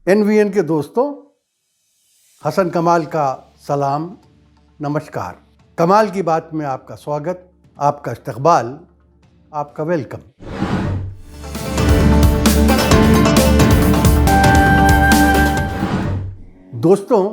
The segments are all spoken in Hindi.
एनवीएन के दोस्तों, हसन कमाल का सलाम, नमस्कार। कमाल की बात में आपका स्वागत, आपका इस्तकबाल, आपका वेलकम। दोस्तों,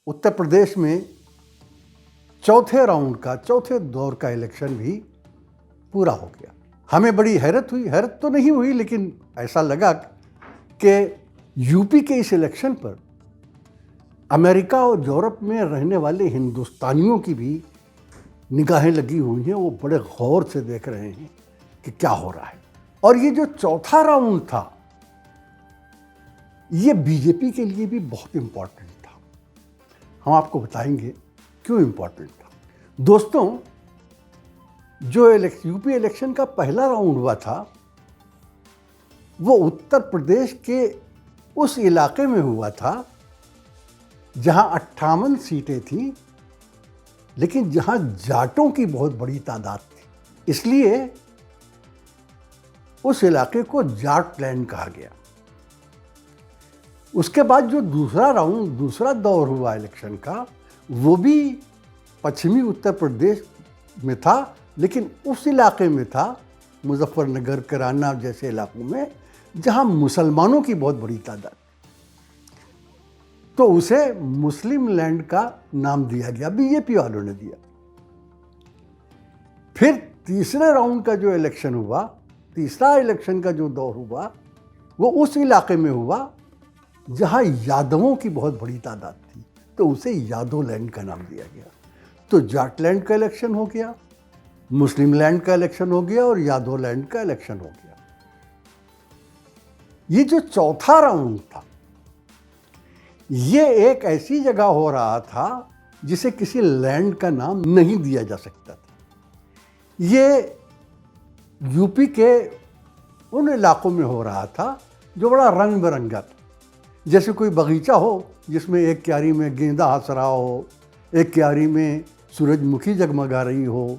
उत्तर प्रदेश में चौथे दौर का इलेक्शन भी पूरा हो गया। हमें बड़ी हैरत हुई, हैरत तो नहीं हुई लेकिन ऐसा लगा कि यूपी के इस इलेक्शन पर अमेरिका और यूरोप में रहने वाले हिंदुस्तानियों की भी निगाहें लगी हुई हैं। वो बड़े गौर से देख रहे हैं कि क्या हो रहा है। और ये जो चौथा राउंड था, ये बीजेपी के लिए भी बहुत इंपॉर्टेंट था। हम आपको बताएंगे क्यों इंपॉर्टेंट था। दोस्तों, जो यूपी इलेक्शन का पहला राउंड हुआ था, वो उत्तर प्रदेश के उस इलाके में हुआ था जहां 58 सीटें थीं, लेकिन जहां जाटों की बहुत बड़ी तादाद थी। इसलिए उस इलाके को जाट लैंड कहा गया। उसके बाद जो दूसरा दौर हुआ इलेक्शन का, वो भी पश्चिमी उत्तर प्रदेश में था, लेकिन उस इलाके में था, मुजफ्फरनगर, कराना जैसे इलाकों में, जहां मुसलमानों की बहुत बड़ी तादाद। तो उसे मुस्लिम लैंड का नाम दिया गया, बीजेपी वालों ने दिया। फिर तीसरे राउंड का जो इलेक्शन हुआ, तीसरा इलेक्शन का जो दौर हुआ, वो उस इलाके में हुआ जहां यादवों की बहुत बड़ी तादाद थी, तो उसे यादव लैंड का नाम दिया गया। तो जाट लैंड का इलेक्शन हो गया, मुस्लिम लैंड का इलेक्शन हो गया और यादव लैंड का इलेक्शन हो गया। ये जो चौथा राउंड था, ये एक ऐसी जगह हो रहा था जिसे किसी लैंड का नाम नहीं दिया जा सकता था। ये यूपी के उन इलाकों में हो रहा था जो बड़ा रंग बिरंगा था। जैसे कोई बगीचा हो जिसमें एक क्यारी में गेंदा हंस रहा हो, एक क्यारी में सूरजमुखी जगमगा रही हो,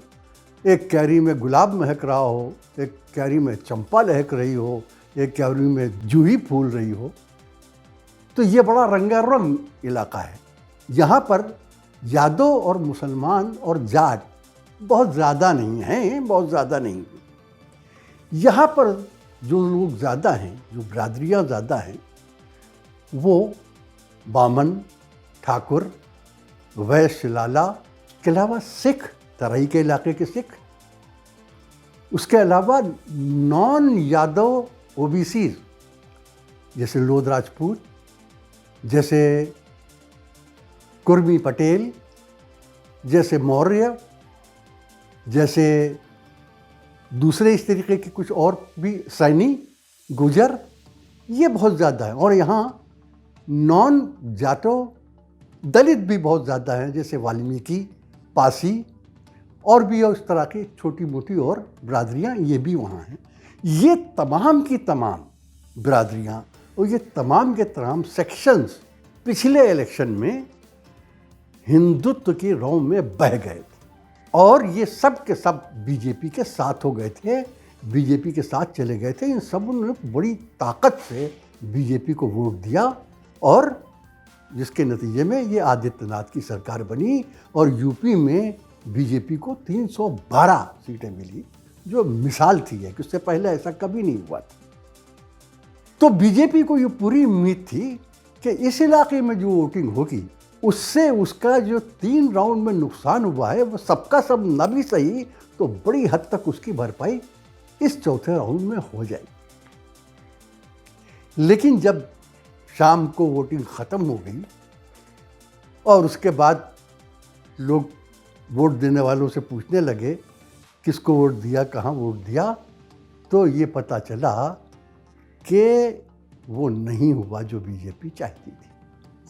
एक क्यारी में गुलाब महक रहा हो, एक क्यारी में चंपा लहक रही हो, एक क्यारी में जूही फूल रही हो। तो ये बड़ा रंगारंग इलाका है। यहाँ पर यादव और मुसलमान और जाट बहुत ज़्यादा नहीं हैं, बहुत ज़्यादा नहीं। यहाँ पर जो लोग ज़्यादा हैं, जो बिरादरियाँ ज़्यादा हैं, वो बामन, ठाकुर, वैश्य, लाला के अलावा सिख, तराई के इलाके के सिख, उसके अलावा नॉन यादव ओबीसी जैसे लोध राजपूत, जैसे कुर्मी पटेल, जैसे मौर्य, जैसे दूसरे इस तरीके के कुछ और भी, सैनी, गुजर, ये बहुत ज़्यादा है। और यहाँ नॉन जाटो दलित भी बहुत ज़्यादा हैं, जैसे वाल्मीकि, पासी और भी इस तरह की छोटी मोटी और बिरादरियाँ, ये भी वहाँ हैं। ये तमाम की तमाम बिरादरियाँ और ये तमाम के तमाम सेक्शंस पिछले इलेक्शन में हिंदुत्व की रौ में बह गए थे और ये सब के सब बीजेपी के साथ हो गए थे, बीजेपी के साथ चले गए थे। इन सब ने बड़ी ताकत से बीजेपी को वोट दिया और जिसके नतीजे में ये आदित्यनाथ की सरकार बनी और यूपी में बीजेपी को 312 सीटें मिली, जो मिसाल थी है कि उससे पहले ऐसा कभी नहीं हुआ था। तो बीजेपी को ये पूरी उम्मीद थी कि इस इलाके में जो वोटिंग होगी, उससे उसका जो 3 राउंड में नुकसान हुआ है, वो सबका सब न भी सही तो बड़ी हद तक उसकी भरपाई इस चौथे राउंड में हो जाएगी। लेकिन जब शाम को वोटिंग ख़त्म हो गई और उसके बाद लोग वोट देने वालों से पूछने लगे किसको वोट दिया, कहाँ वोट दिया, तो ये पता चला कि वो नहीं हुआ जो बीजेपी चाहती थी।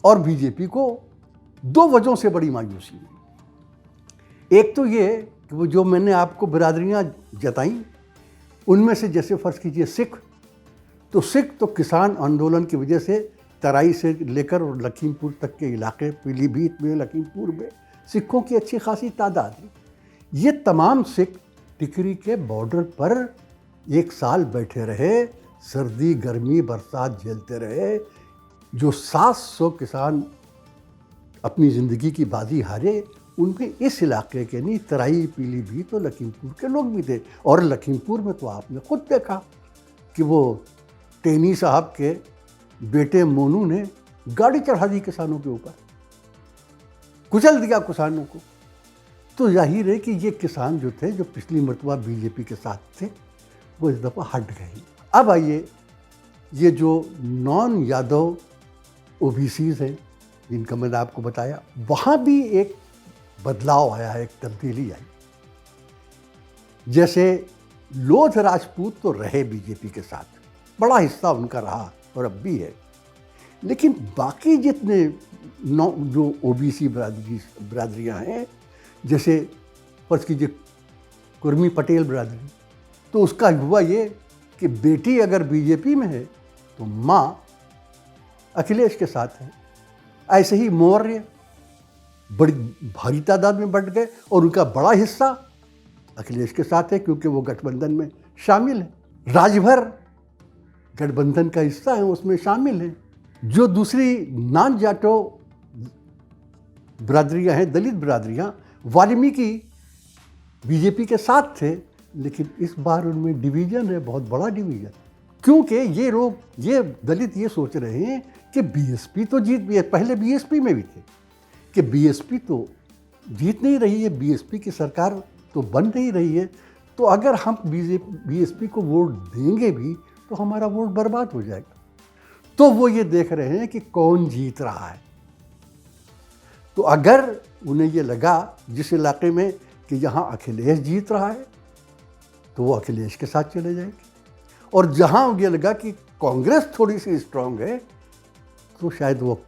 और बीजेपी को 2 वजहों से बड़ी मायूसी हुई। एक तो ये कि वो जो मैंने आपको बिरादरियाँ जताई, उनमें से जैसे फ़र्ज़ कीजिए सिख, तो सिख तो किसान आंदोलन की वजह से तराई से लेकर और लखीमपुर तक के इलाके, पीलीभीत में, लखीमपुर में सिखों की अच्छी खासी तादाद है। ये तमाम सिख टिकरी के बॉर्डर पर 1 साल बैठे रहे, सर्दी गर्मी बरसात झेलते रहे, जो 700 किसान अपनी ज़िंदगी की बाजी हारे, उनमें इस इलाके के नहीं, तराई, पीलीभीत और लखीमपुर के लोग भी थे। और लखीमपुर में तो आपने खुद देखा कि वो टेनी साहब के बेटे मोनू ने गाड़ी चढ़ा दी किसानों के ऊपर, कुचल दिया किसानों को। तो जाहिर है कि ये किसान जो थे, जो पिछली मरतबा बीजेपी के साथ थे, वो इस दफ़ा हट गए। अब आइए, ये जो नॉन यादव ओबीसीज हैं, जिनका मैंने आपको बताया, वहाँ भी एक बदलाव आया है, एक तब्दीली आई। जैसे लोध राजपूत तो रहे बीजेपी के साथ, बड़ा हिस्सा उनका रहा और अब भी है, लेकिन बाकी जितने जो ओबीसी बरादरियाँ हैं, जैसे फर्ज कीजिए कुर्मी पटेल बरादरी, तो उसका हुआ ये कि बेटी अगर बीजेपी में है तो माँ अखिलेश के साथ है। ऐसे ही मौर्य बड़ी भारी तादाद में बढ़ गए और उनका बड़ा हिस्सा अखिलेश के साथ है, क्योंकि वो गठबंधन में शामिल है। राजभर गठबंधन का हिस्सा है, उसमें शामिल है। जो दूसरी नॉन जाटो बरादरियाँ हैं, दलित बरादरियाँ, वाल्मीकि बीजेपी के साथ थे, लेकिन इस बार उनमें डिवीज़न है, बहुत बड़ा डिवीज़न, क्योंकि ये लोग, ये दलित ये सोच रहे हैं कि बीएसपी तो जीत भी है, पहले बीएसपी में भी थे, कि बीएसपी तो जीत नहीं रही है, बीएसपी की सरकार तो बन नहीं रही है, तो अगर हम बीएसपी को वोट देंगे भी तो हमारा वोट बर्बाद हो जाएगा। तो वो ये देख रहे हैं कि कौन जीत रहा है। तो अगर उन्हें ये लगा जिस इलाके में कि यहाँ अखिलेश जीत रहा है, तो वो अखिलेश के साथ चले जाएंगे, और जहाँ ये लगा कि कांग्रेस थोड़ी सी स्ट्रांग है, तो शायद वो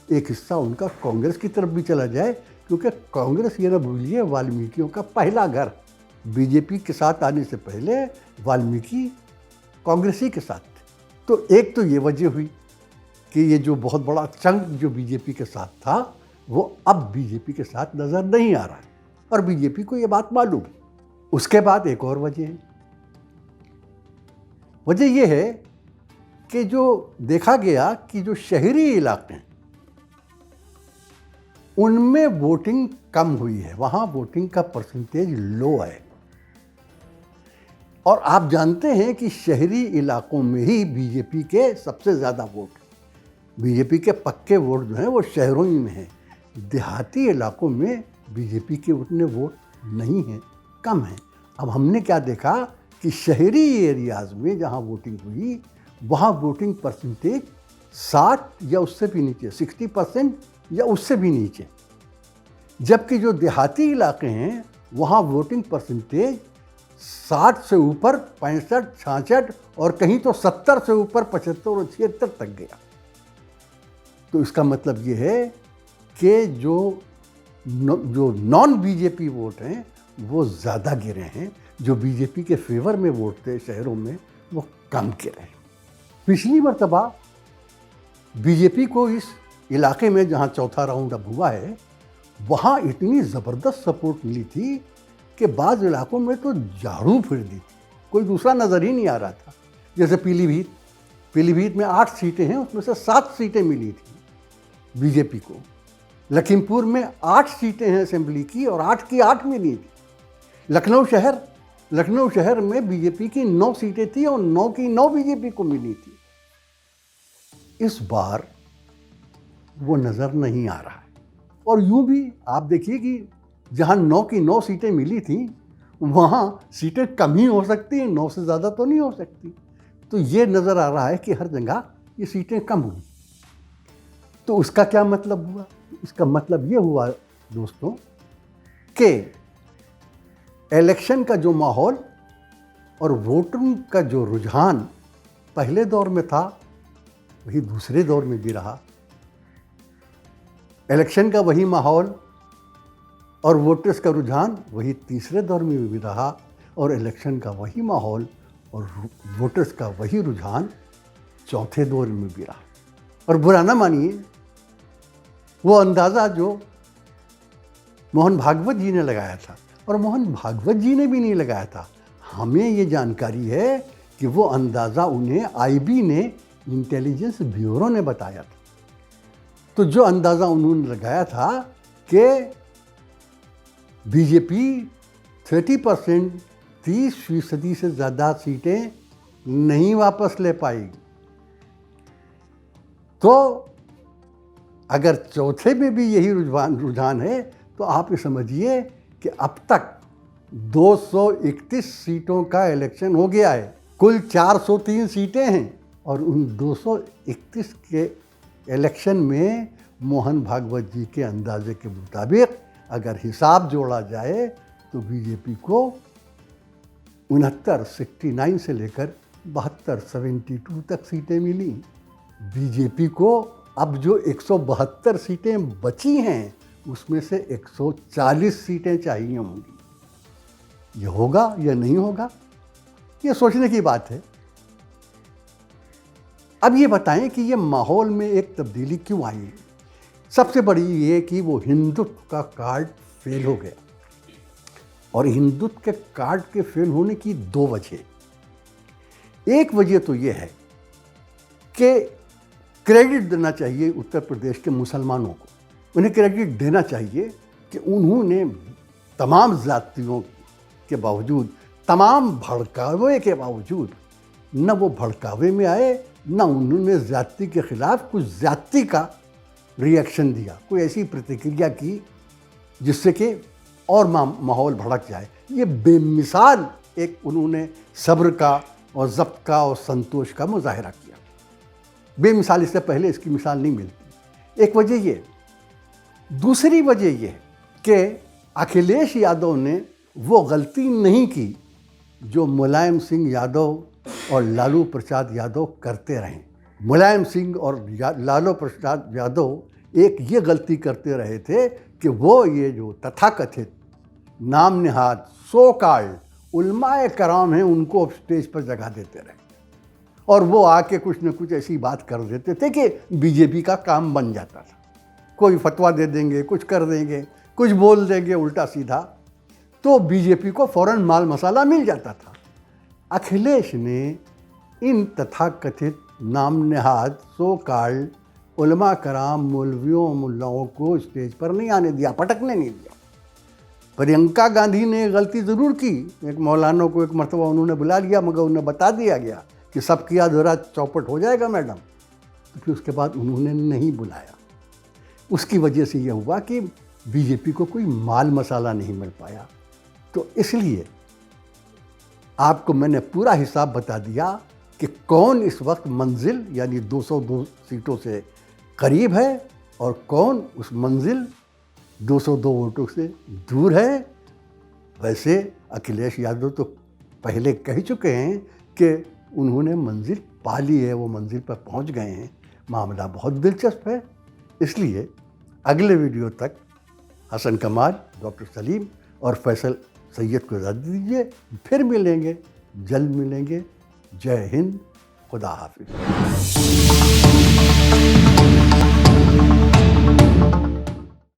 एक हिस्सा उनका कांग्रेस की तरफ भी चला जाए, क्योंकि कांग्रेस, ये ना भूलिए, वाल्मीकियों का पहला घर। बीजेपी के साथ आने से पहले वाल्मीकि कांग्रेसी के साथ थे। तो एक तो ये वजह हुई कि ये जो बहुत बड़ा चंक जो बीजेपी के साथ था, वो अब बीजेपी के साथ नज़र नहीं आ रहा है, और बीजेपी को ये बात मालूम। उसके बाद एक और वजह है। वजह यह है कि जो देखा गया कि जो शहरी इलाके हैं उनमें वोटिंग कम हुई है, वहाँ वोटिंग का परसेंटेज लो है। और आप जानते हैं कि शहरी इलाकों में ही बीजेपी के सबसे ज़्यादा वोट, बीजेपी के पक्के वोट जो हैं वो शहरों ही में हैं। देहाती इलाकों में बीजेपी के उतने वोट नहीं हैं, कम हैं। अब हमने क्या देखा कि शहरी एरियाज़ में जहाँ वोटिंग हुई, वहाँ वोटिंग परसेंटेज 60 या उससे भी नीचे, 60% या उससे भी नीचे, जबकि जो देहाती इलाके हैं वहाँ वोटिंग परसेंटेज 60 से ऊपर 65, 66 और कहीं तो 70 से ऊपर 75 और 76 तक गया। तो इसका मतलब ये है कि जो नॉन बीजेपी वोट हैं वो ज़्यादा गिरे हैं, जो बीजेपी के फेवर में वोट थे शहरों में वो कम गिरे हैं। पिछली मर्तबा बीजेपी को इस इलाके में जहाँ चौथा राउंड अब हुआ है, वहाँ इतनी ज़बरदस्त सपोर्ट मिली थी कि बाज़ इलाकों में तो झाड़ू फिर दी थी, कोई दूसरा नज़र ही नहीं आ रहा था। जैसे पीलीभीत में 8 सीटें हैं, उसमें से 7 सीटें मिली थी बीजेपी को। लखीमपुर में 8 सीटें हैं असेंबली की और 8 की 8 मिली थी। लखनऊ शहर में बीजेपी की 9 सीटें थी और 9 की 9 बीजेपी को मिली थी। इस बार वो नज़र नहीं आ रहा है। और यूं भी आप देखिए कि जहां 9 की 9 सीटें मिली थी, वहां सीटें कम ही हो सकती हैं, 9 से ज़्यादा तो नहीं हो सकती। तो ये नज़र आ रहा है कि हर जगह ये सीटें कम हुई। तो उसका क्या मतलब हुआ? इसका मतलब ये हुआ दोस्तों कि इलेक्शन का जो माहौल और वोटिंग का जो रुझान पहले दौर में था, वही दूसरे दौर में भी रहा। इलेक्शन का वही माहौल और वोटर्स का रुझान वही तीसरे दौर में भी रहा, और इलेक्शन का वही माहौल और वोटर्स का वही रुझान चौथे दौर में भी रहा। और बुरा ना मानिए, वो अंदाज़ा जो मोहन भागवत जी ने लगाया था, और मोहन भागवत जी ने भी नहीं लगाया था, हमें ये जानकारी है कि वो अंदाज़ा उन्हें आईबी ने, इंटेलिजेंस ब्यूरो ने बताया था। तो जो अंदाज़ा उन्होंने लगाया था कि बीजेपी 30%, 30% से ज़्यादा सीटें नहीं वापस ले पाएगी। तो अगर चौथे में भी यही रुझान है तो आप ये समझिए कि अब तक 231 सीटों का इलेक्शन हो गया है। कुल 403 सीटें हैं और उन 231 के इलेक्शन में मोहन भागवत जी के अंदाजे के मुताबिक अगर हिसाब जोड़ा जाए तो बीजेपी को 69 से लेकर 72 तक सीटें मिली। बीजेपी को अब जो 172 सीटें बची हैं उसमें से 140 सीटें चाहिए होंगी। ये होगा या नहीं होगा, ये सोचने की बात है। अब ये बताएं कि ये माहौल में एक तब्दीली क्यों आई है। सबसे बड़ी ये कि वो हिंदुत्व का कार्ड फेल हो गया, और हिंदुत्व के कार्ड के फेल होने की दो वजह। एक वजह तो ये है कि क्रेडिट देना चाहिए उत्तर प्रदेश के मुसलमानों को, उन्हें क्रेडिट देना चाहिए कि उन्होंने तमाम जातियों के बावजूद, तमाम भड़कावे के बावजूद, न वो भड़कावे में आए, न उन्होंने जाति के खिलाफ कुछ जाति का रिएक्शन दिया, कोई ऐसी प्रतिक्रिया की जिससे कि और माहौल भड़क जाए। ये बेमिसाल एक उन्होंने सब्र का और ज़ब्त का और संतोष का मुजाहिरा किया। बेमिसाल, इससे पहले इसकी मिसाल नहीं मिलती। एक वजह ये। दूसरी वजह ये कि अखिलेश यादव ने वो गलती नहीं की जो मुलायम सिंह यादव और लालू प्रसाद यादव करते रहे। मुलायम सिंह और लालू प्रसाद यादव एक ये गलती करते रहे थे कि वो ये जो तथाकथित नाम निहाद सो कॉल्ड उलमाए कराम हैं उनको स्टेज पर जगह देते रहे, और वो आके कुछ न कुछ ऐसी बात कर देते थे कि बीजेपी का काम बन जाता था। कोई फतवा दे देंगे, कुछ कर देंगे, कुछ बोल देंगे उल्टा सीधा, तो बीजेपी को फ़ौरन माल मसाला मिल जाता था। अखिलेश ने इन तथाकथित नाम निहाद सो कॉल्ड उलमा कराम मौलवियों मुल्लाओं को स्टेज पर नहीं आने दिया, पटकने नहीं दिया। प्रियंका गांधी ने गलती ज़रूर की, एक मौलाना को एक मरतबा उन्होंने बुला लिया, मगर उन्हें बता दिया गया कि सबकी अधूरा चौपट हो जाएगा मैडम, तो फिर उसके बाद उन्होंने नहीं बुलाया। उसकी वजह से यह हुआ कि बीजेपी को कोई माल मसाला नहीं मिल पाया। तो इसलिए आपको मैंने पूरा हिसाब बता दिया कि कौन इस वक्त मंजिल यानी 202 सीटों से करीब है और कौन उस मंजिल 202 वोटों से दूर है। वैसे अखिलेश यादव तो पहले कह चुके हैं कि उन्होंने मंजिल पा ली है, वो मंजिल पर पहुंच गए हैं। मामला बहुत दिलचस्प है। इसलिए अगले वीडियो तक हसन कमाल, डॉक्टर सलीम और फैसल सैयद को इजाज़त दीजिए। फिर मिलेंगे, जल्द मिलेंगे। जय हिंद, खुदा हाफिज़।